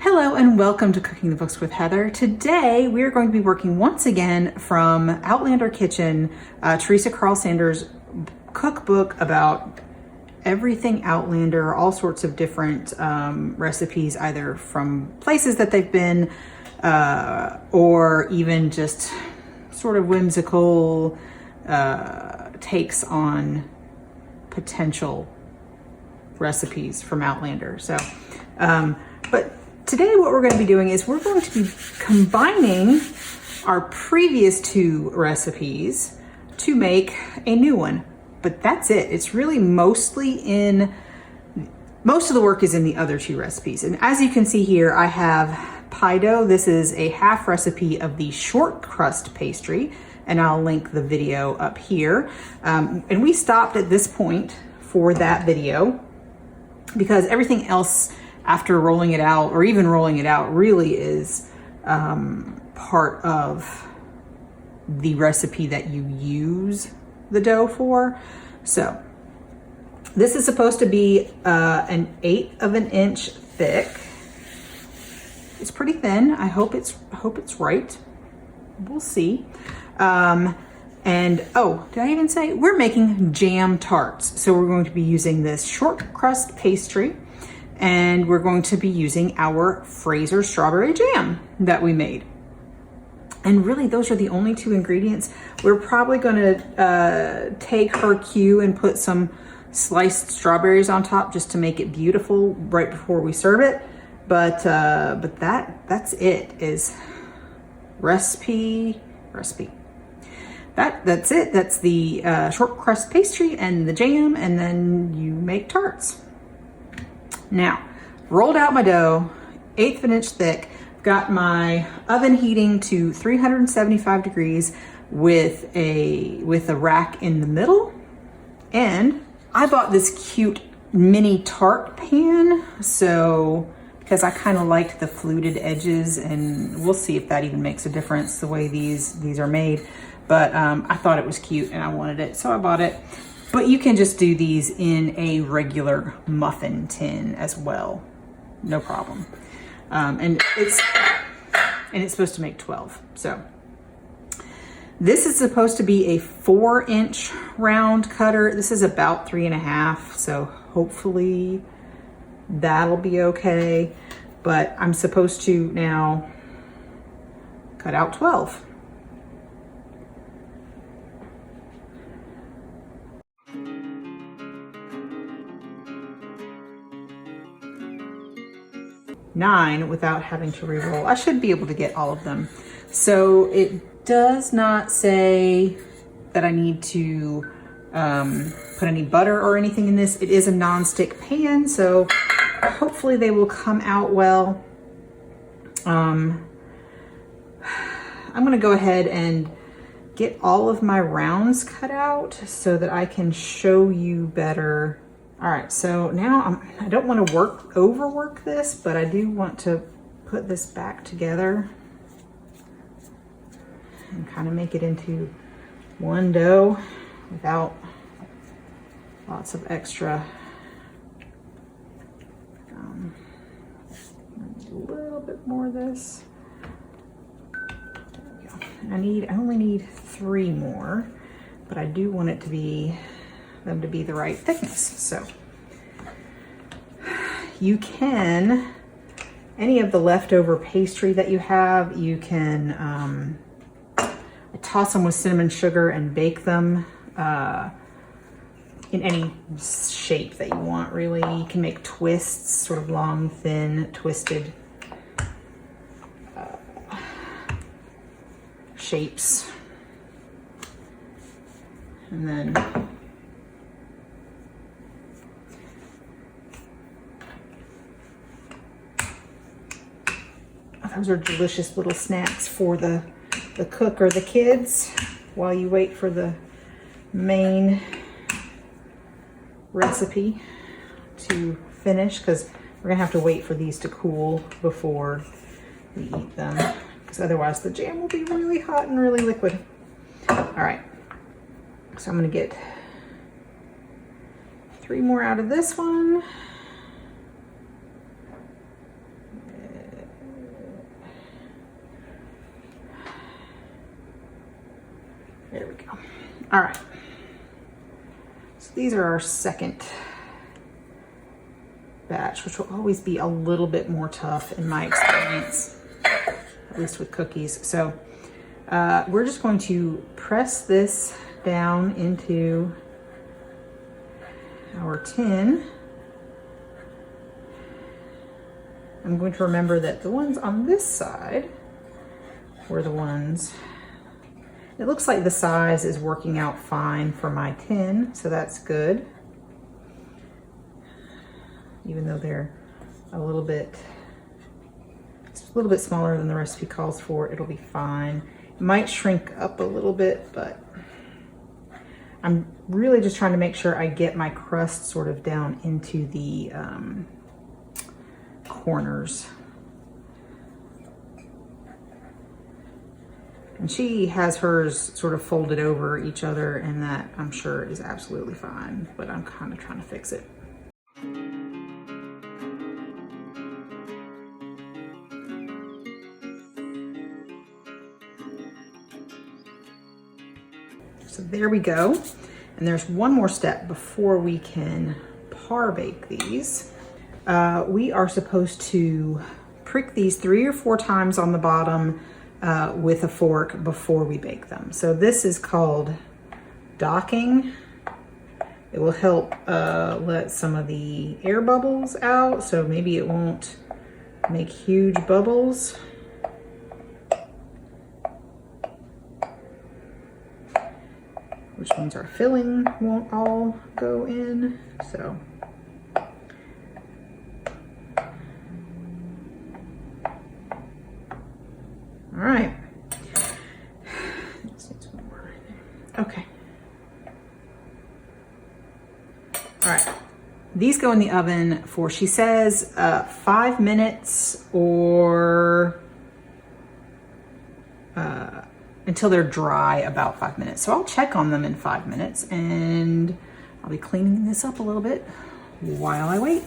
Hello and welcome to Cooking the Books with Heather. Today we are going to be working once again from Outlander Kitchen, Teresa Carl Sanders' cookbook about everything Outlander, all sorts of different recipes, either from places that they've been or even just sort of whimsical takes on potential recipes from Outlander. But today what we're going to be doing is we're going to be combining our previous two recipes to make a new one. But that's it. It's really most of the work is in the other two recipes. And as you can see here, I have pie dough. This is a half recipe of the short crust pastry, and I'll link the video up here. And we stopped at this point for that video because everything else after rolling it out, or even rolling it out, really is part of the recipe that you use the dough for. So this is supposed to be an 1/8 of an inch thick. It's pretty thin. I hope it's right. We'll see. And oh, did I even say we're making jam tarts? So we're going to be using this short crust pastry, and we're going to be using our Fraser strawberry jam that we made. And really, those are the only two ingredients. We're probably going to take her cue and put some sliced strawberries on top just to make it beautiful right before we serve it. But that's it. Is recipe. That's it. That's the short crust pastry and the jam, and then you make tarts. Now, rolled out my dough, 1/8 of an inch thick. Got my oven heating to 375 degrees with a rack in the middle. And I bought this cute mini tart pan, so because I kind of liked the fluted edges, and we'll see if that even makes a difference the way these are made. But I thought it was cute and I wanted it, so I bought it. But you can just do these in a regular muffin tin as well, no problem. And it's supposed to make 12. So this is supposed to be a 4-inch round cutter. This is about 3.5, so hopefully that'll be okay. But I'm supposed to now cut out 12. Nine without having to re-roll. I should be able to get all of them. So it does not say that I need to put any butter or anything in this. It is a non-stick pan, so hopefully they will come out well. I'm gonna go ahead and get all of my rounds cut out so that I can show you better. All right, so now I don't want to overwork this, but I do want to put this back together and kind of make it into one dough without lots of extra. A little bit more of this. There we go. I only need 3 more, but I do want it to be them to be the right thickness. So you can, any of the leftover pastry that you have, you can toss them with cinnamon sugar and bake them in any shape that you want, really. You can make twists, sort of long, thin, twisted shapes. And then those are delicious little snacks for the cook or the kids while you wait for the main recipe to finish, because we're gonna have to wait for these to cool before we eat them, because otherwise the jam will be really hot and really liquid. All right, so I'm gonna get 3 more out of this one. All right. So these are our second batch, which will always be a little bit more tough in my experience, at least with cookies. So we're just going to press this down into our tin. I'm going to remember that the ones on this side were the ones, it looks like the size is working out fine for my tin, so that's good. Even though they're a little bit smaller than the recipe calls for, it'll be fine. It might shrink up a little bit, but I'm really just trying to make sure I get my crust sort of down into the corners. And she has hers sort of folded over each other, and that I'm sure is absolutely fine, but I'm kind of trying to fix it. So there we go. And there's one more step before we can par bake these. We are supposed to prick these 3 or 4 times on the bottom with a fork before we bake them. So this is called docking. It will help let some of the air bubbles out, so maybe it won't make huge bubbles. Which means our filling won't all go in, so. All right. Okay. All right. These go in the oven for, she says, 5 minutes or until they're dry, about 5 minutes. So I'll check on them in 5 minutes, and I'll be cleaning this up a little bit while I wait.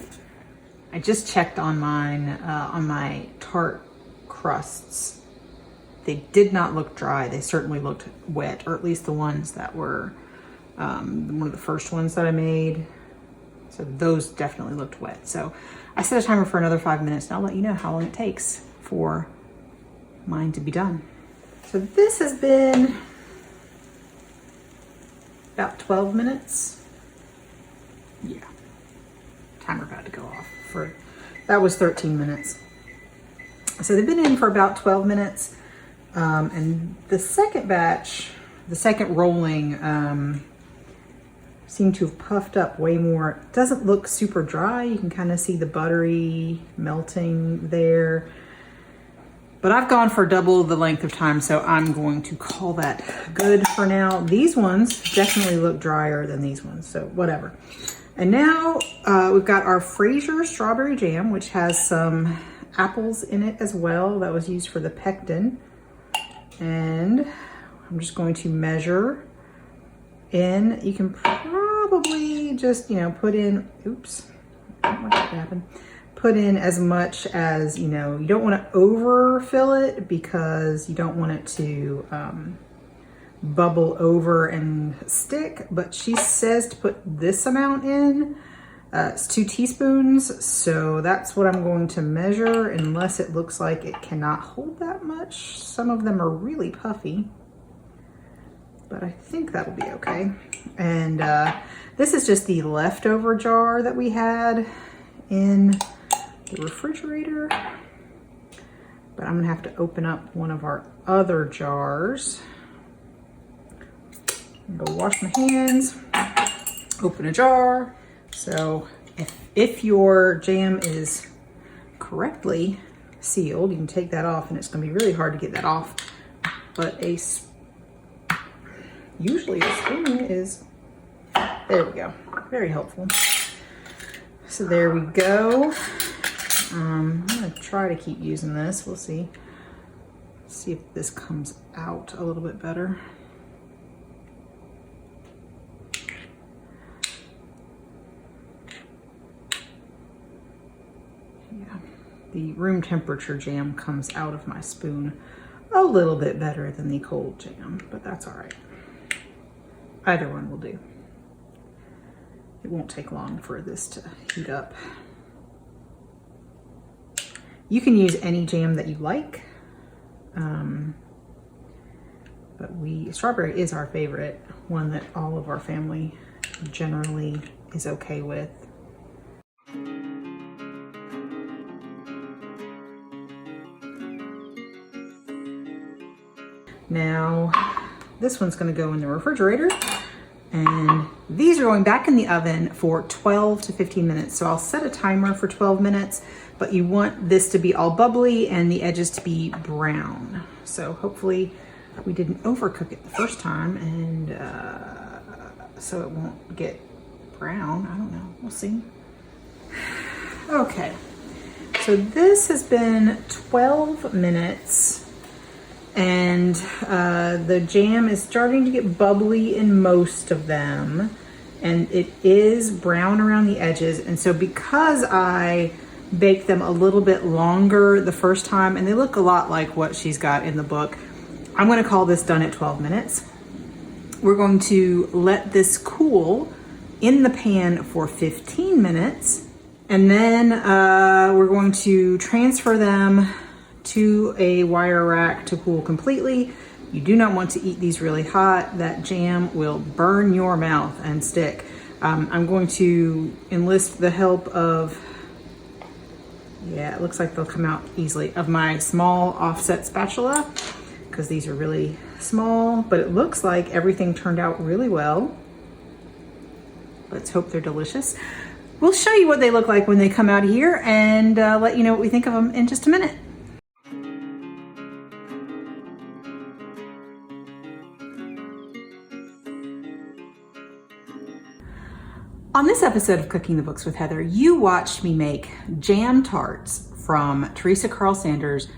I just checked on mine, on my tart crusts. They did not look dry. They certainly looked wet, or at least the ones that were one of the first ones that I made. So those definitely looked wet. So I set a timer for another 5 minutes, and I'll let you know how long it takes for mine to be done. So this has been about 12 minutes. Yeah, timer had to go off for, that was 13 minutes. So they've been in for about 12 minutes. And the second batch, the second rolling, seemed to have puffed up way more. It doesn't look super dry. You can kind of see the buttery melting there. But I've gone for double the length of time, so I'm going to call that good for now. These ones definitely look drier than these ones, so whatever. And now we've got our Fraser strawberry jam, which has some apples in it as well. That was used for the pectin. And I'm just going to measure in. You can probably just, you know, put in, oops, I don't want that to happen. Put in as much as, you know, you don't want to overfill it because you don't want it to bubble over and stick, but she says to put this amount in. It's 2 teaspoons, so that's what I'm going to measure, unless it looks like it cannot hold that much. Some of them are really puffy, but I think that'll be okay. And this is just the leftover jar that we had in the refrigerator, but I'm gonna have to open up one of our other jars. I'm gonna go wash my hands, open a jar. So if your jam is correctly sealed, you can take that off, and it's gonna be really hard to get that off. But usually a spoon is, there we go, very helpful. So there we go. I'm gonna try to keep using this. We'll see. See if this comes out a little bit better. Yeah, the room temperature jam comes out of my spoon a little bit better than the cold jam, but that's all right. Either one will do. It won't take long for this to heat up. You can use any jam that you like, but strawberry is our favorite, one that all of our family generally is okay with. Now, this one's gonna go in the refrigerator, and these are going back in the oven for 12 to 15 minutes. So I'll set a timer for 12 minutes, but you want this to be all bubbly and the edges to be brown. So hopefully we didn't overcook it the first time, and so it won't get brown. I don't know, we'll see. Okay, so this has been 12 minutes. And the jam is starting to get bubbly in most of them, and it is brown around the edges. And so because I baked them a little bit longer the first time, and they look a lot like what she's got in the book, I'm going to call this done at 12 minutes. We're going to let this cool in the pan for 15 minutes, and then we're going to transfer them to a wire rack to cool completely. You do not want to eat these really hot. That jam will burn your mouth and stick. I'm going to enlist the help of, yeah, it looks like they'll come out easily, of my small offset spatula, because these are really small, but it looks like everything turned out really well. Let's hope they're delicious. We'll show you what they look like when they come out of here, and let you know what we think of them in just a minute. On this episode of Cooking the Books with Heather, you watched me make jam tarts from Teresa Carl Sanders'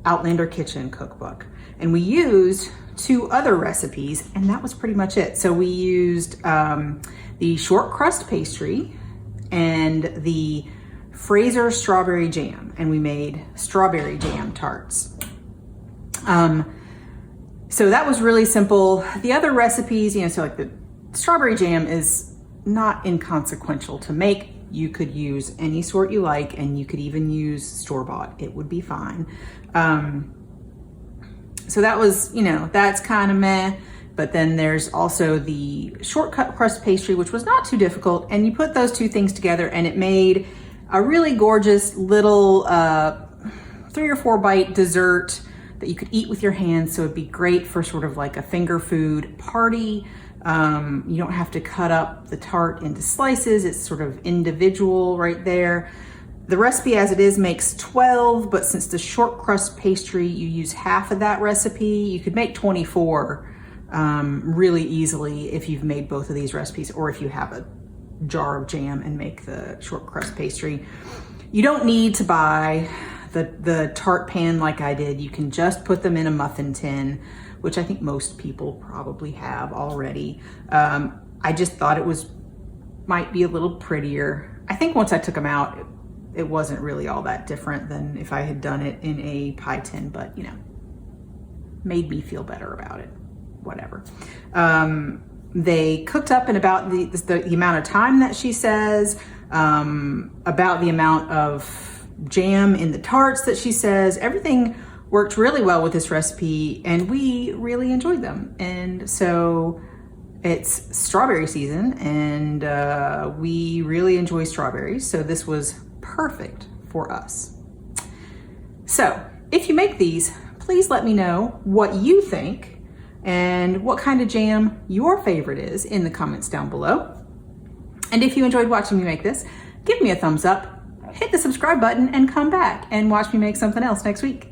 Outlander Kitchen cookbook. And we used 2 other recipes, and that was pretty much it. So we used the short crust pastry and the Fraser strawberry jam, and we made strawberry jam tarts. So that was really simple. The other recipes, so like the strawberry jam is not inconsequential to make. You could use any sort you like, and you could even use store-bought. It would be fine. So that was, that's kind of meh. But then there's also the shortcut crust pastry, which was not too difficult. And you put those 2 things together, and it made a really gorgeous little 3 or 4 bite dessert that you could eat with your hands. So it'd be great for sort of like a finger food party. You don't have to cut up the tart into slices. It's sort of individual right there. The recipe as it is makes 12, but since the short crust pastry, you use half of that recipe, you could make 24 really easily if you've made both of these recipes, or if you have a jar of jam and make the short crust pastry. You don't need to buy the tart pan like I did. You can just put them in a muffin tin, which I think most people probably have already. I just thought might be a little prettier. I think once I took them out, it wasn't really all that different than if I had done it in a pie tin, but made me feel better about it, whatever. They cooked up in about the amount of time that she says, about the amount of jam in the tarts that she says. Everything worked really well with this recipe, and we really enjoyed them. And so it's strawberry season, and we really enjoy strawberries, so this was perfect for us. So if you make these, please let me know what you think and what kind of jam your favorite is in the comments down below. And if you enjoyed watching me make this, give me a thumbs up, hit the subscribe button, and come back and watch me make something else next week.